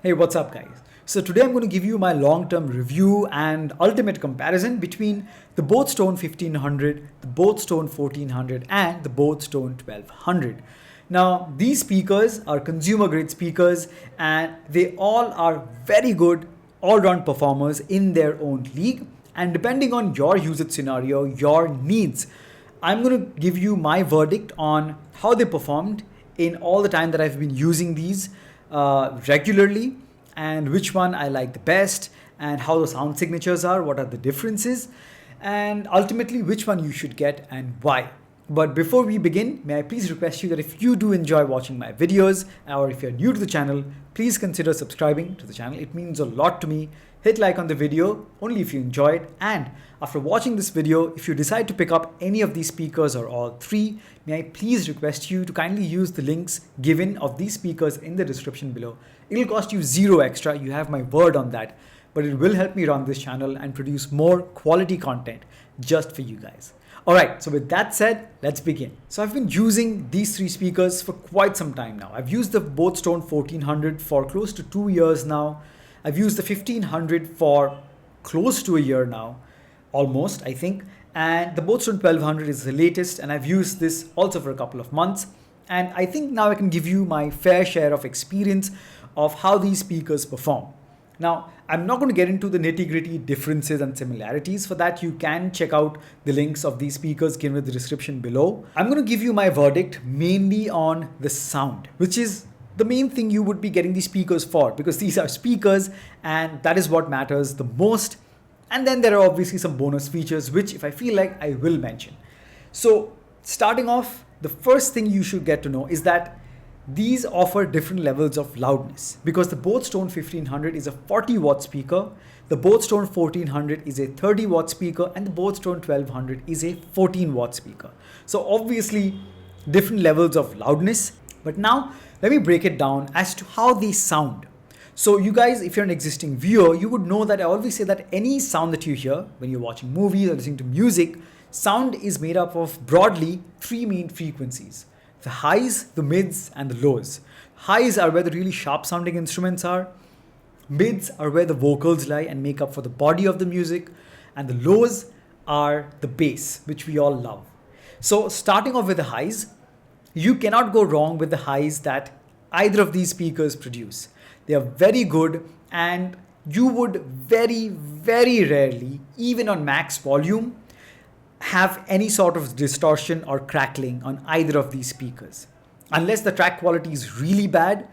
Hey, what's up guys? So today I'm going to give you my long-term review and ultimate comparison between the boAt Stone 1500, the boAt Stone 1400 and the boAt Stone 1200. Now these speakers are consumer grade speakers and they all are very good all-round performers in their own league, and depending on your usage scenario, your needs, I'm going to give you my verdict on how they performed in all the time that I've been using these regularly, and which one I like the best, and how the sound signatures are, what are the differences, and ultimately which one you should get and why. But before we begin, may I please request you that if you do enjoy watching my videos, or if you're new to the channel, please consider subscribing to the channel. It means a lot to me. Hit like on the video only if you enjoy it, and after watching this video, if you decide to pick up any of these speakers or all three, may I please request you to kindly use the links given of these speakers in the description below. It'll cost you zero extra, you have my word on that, but it will help me run this channel and produce more quality content just for you guys. Alright, so with that said, let's begin. So I've been using these three speakers for quite some time now. I've used the boAt Stone 1400 for close to 2 years now. I've used the 1500 for close to a year now, almost I think. And the boAt Stone 1200 is the latest, and I've used this also for a couple of months. And I think now I can give you my fair share of experience of how these speakers perform. Now, I'm not going to get into the nitty-gritty differences and similarities. For that, you can check out the links of these speakers given in the description below. I'm going to give you my verdict mainly on the sound, which is the main thing you would be getting these speakers for, because these are speakers and that is what matters the most. And then there are obviously some bonus features, which if I feel like I will mention. So starting off, the first thing you should get to know is that these offer different levels of loudness, because the boAt Stone 1500 is a 40 watt speaker, the boAt Stone 1400 is a 30 watt speaker, and the boAt Stone 1200 is a 14 watt speaker. So obviously different levels of loudness. But now let me break it down as to how they sound. So you guys, if you're an existing viewer, you would know that I always say that any sound that you hear when you're watching movies or listening to music, sound is made up of broadly three main frequencies: the highs, the mids, and the lows. Highs are where the really sharp sounding instruments are. Mids are where the vocals lie and make up for the body of the music. And the lows are the bass, which we all love. So starting off with the highs, you cannot go wrong with the highs that either of these speakers produce. They are very good, and you would very, very rarely, even on max volume, have any sort of distortion or crackling on either of these speakers. Unless the track quality is really bad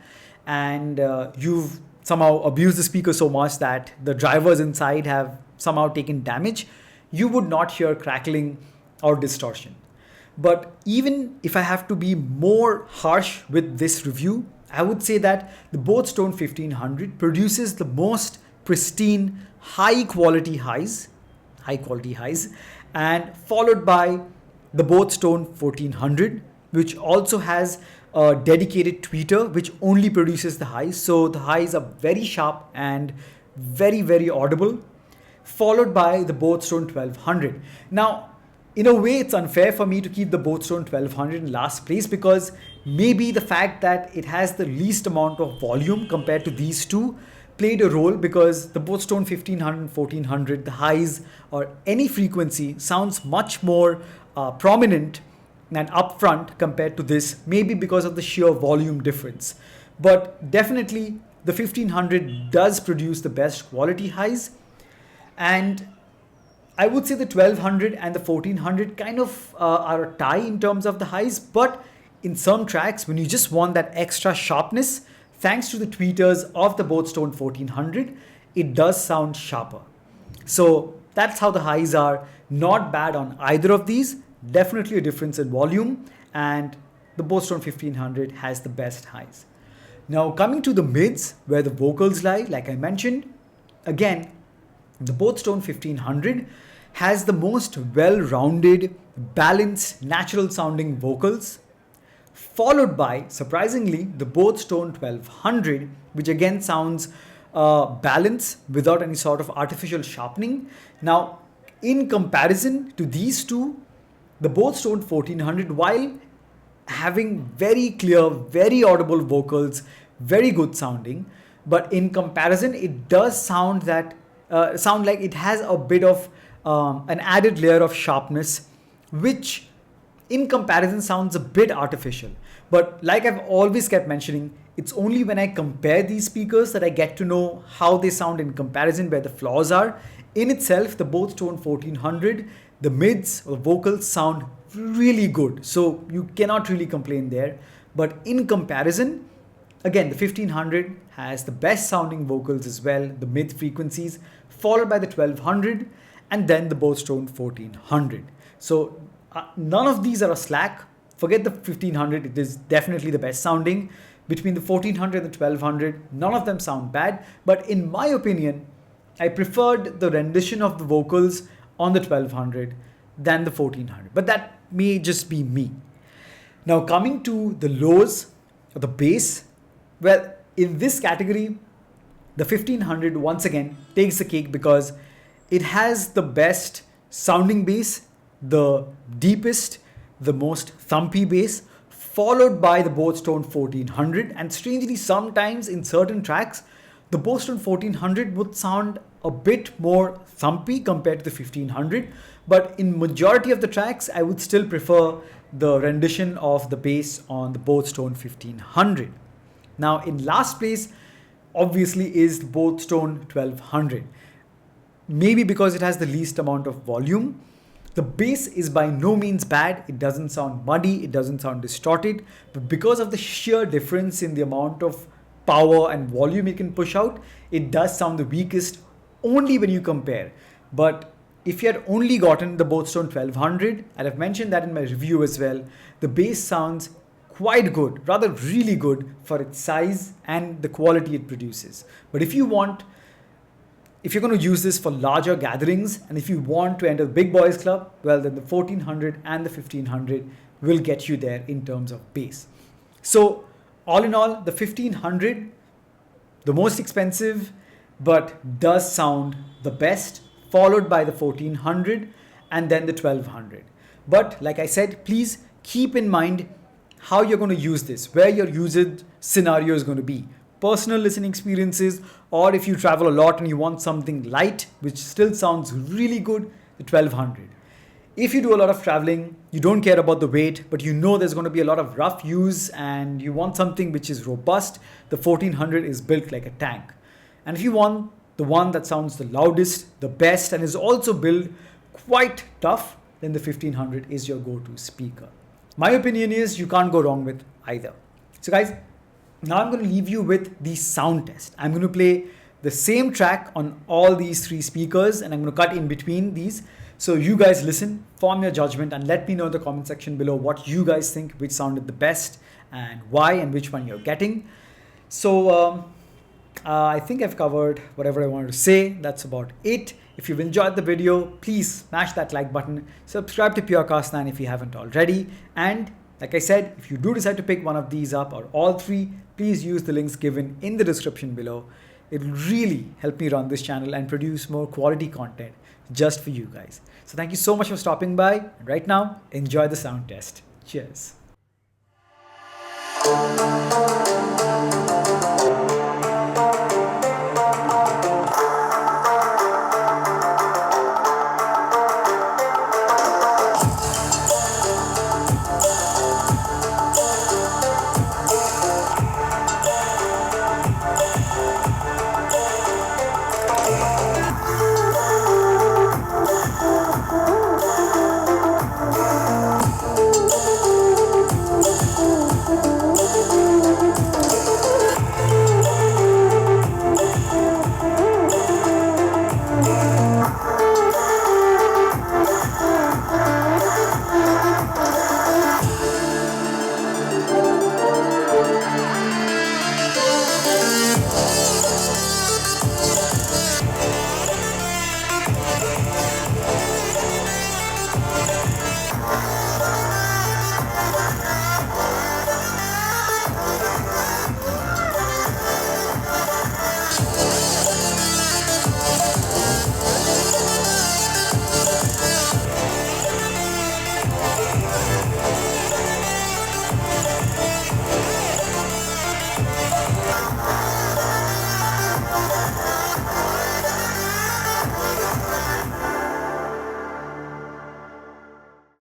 and you've somehow abused the speaker so much that the drivers inside have somehow taken damage, you would not hear crackling or distortion. But even if I have to be more harsh with this review, I would say that the boAt Stone 1500 produces the most pristine, high quality highs, and followed by the boAt Stone 1400, which also has a dedicated tweeter which only produces the highs. So the highs are very sharp and very, very audible, followed by the boAt Stone 1200. Now, in a way, it's unfair for me to keep the boAt Stone 1200 in last place, because maybe the fact that it has the least amount of volume compared to these two played a role, because the boAt Stone 1500, 1400, the highs or any frequency sounds much more prominent and upfront compared to this, maybe because of the sheer volume difference. But definitely the 1500 does produce the best quality highs, and I would say the 1200 and the 1400 kind of are a tie in terms of the highs, but in some tracks, when you just want that extra sharpness, thanks to the tweeters of the boAt Stone 1400, it does sound sharper. So that's how the highs are. Not bad on either of these. Definitely a difference in volume, and the boAt Stone 1500 has the best highs. Now coming to the mids, where the vocals lie, like I mentioned, again, the boAt Stone 1500 has the most well-rounded, balanced, natural sounding vocals, followed by, surprisingly, the boAt Stone 1200, which again sounds balanced without any sort of artificial sharpening. Now, in comparison to these two, the boAt Stone 1400, while having very clear, very audible vocals, very good sounding, but in comparison, it does sound like it has a bit of an added layer of sharpness, which in comparison sounds a bit artificial. But like I've always kept mentioning, it's only when I compare these speakers that I get to know how they sound in comparison, where the flaws are. In itself, the boAt Tone 1400, the mids or vocals sound really good, so you cannot really complain there. But in comparison, again, the 1500 has the best sounding vocals as well, the mid frequencies, followed by the 1200, and then the boAt Tone 1400. So none of these are a slack. Forget the 1500, it is definitely the best sounding. Between the 1400 and the 1200, none of them sound bad. But in my opinion, I preferred the rendition of the vocals on the 1200 than the 1400. But that may just be me. Now coming to the lows, or the bass, well, in this category, the 1500 once again takes the cake because it has the best sounding bass, the deepest, the most thumpy bass, followed by the boAt Tone 1400. And strangely, sometimes in certain tracks, the boAt Tone 1400 would sound a bit more thumpy compared to the 1500. But in majority of the tracks, I would still prefer the rendition of the bass on the boAt Tone 1500. Now in last place, obviously, is the boAt Tone 1200. Maybe because it has the least amount of volume. The bass is by no means bad. It doesn't sound muddy, it doesn't sound distorted, but because of the sheer difference in the amount of power and volume it can push out, it does sound the weakest only when you compare. But if you had only gotten the boAt Tone 1200, and I've mentioned that in my review as well, the bass sounds quite good, rather really good for its size and the quality it produces. But if you're going to use this for larger gatherings, and if you want to enter the big boys club, well, then the 1400 and the 1500 will get you there in terms of bass. So all in all, the 1500, the most expensive, but does sound the best, followed by the 1400 and then the 1200. But like I said, please keep in mind how you're going to use this, where your usage scenario is going to be. Personal listening experiences, or if you travel a lot and you want something light which still sounds really good, the 1200. If you do a lot of traveling, you don't care about the weight, but you know there's going to be a lot of rough use and you want something which is robust, the 1400 is built like a tank. And if you want the one that sounds the loudest, the best, and is also built quite tough, then the 1500 is your go-to speaker. My opinion is you can't go wrong with either. So guys, now I'm going to leave you with the sound test. I'm going to play the same track on all these three speakers, and I'm going to cut in between these. So you guys listen, form your judgment, and let me know in the comment section below what you guys think, which sounded the best and why, and which one you're getting. So I think I've covered whatever I wanted to say. That's about it. If you've enjoyed the video, please smash that like button. Subscribe to Purecast 9 if you haven't already. And like I said, if you do decide to pick one of these up or all three, please use the links given in the description below. It will really help me run this channel and produce more quality content just for you guys. So thank you so much for stopping by. And right now, enjoy the sound test. Cheers.